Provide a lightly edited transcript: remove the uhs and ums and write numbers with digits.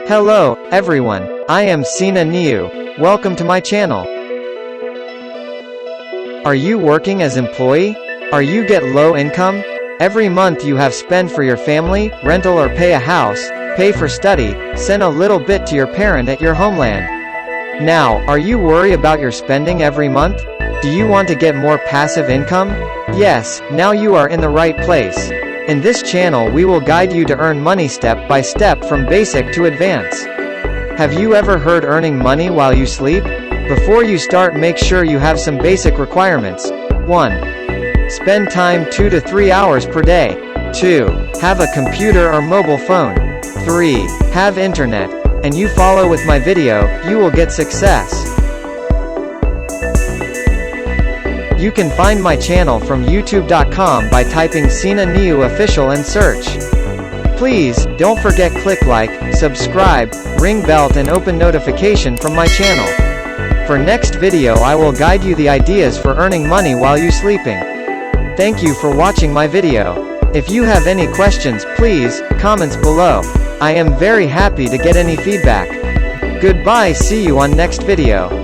Hello, everyone. I am Sina Neou. Welcome to my channel. Are you working as employee? Are you get low income? Every month you have spend for your family, rental or pay a house, pay for study, send a little bit to your parent at your homeland. Now, are you worried about your spending every month? Do you want to get more passive income? Yes, now you are in the right place. In this channel we will guide you to earn money step by step from basic to advance. Have you ever heard earning money while you sleep? Before you start, make sure you have some basic requirements. 1. Spend time 2 to 3 hours per day. 2. Have a computer or mobile phone. 3. Have internet. And you follow with my video, you will get success. You can find my channel from youtube.com by typing Sina Neou official and search. Please, don't forget click like, subscribe, ring bell and open notification from my channel. For next video I will guide you the ideas for earning money while you sleeping. Thank you for watching my video. If you have any questions, please, comments below. I am very happy to get any feedback. Goodbye, see you on next video.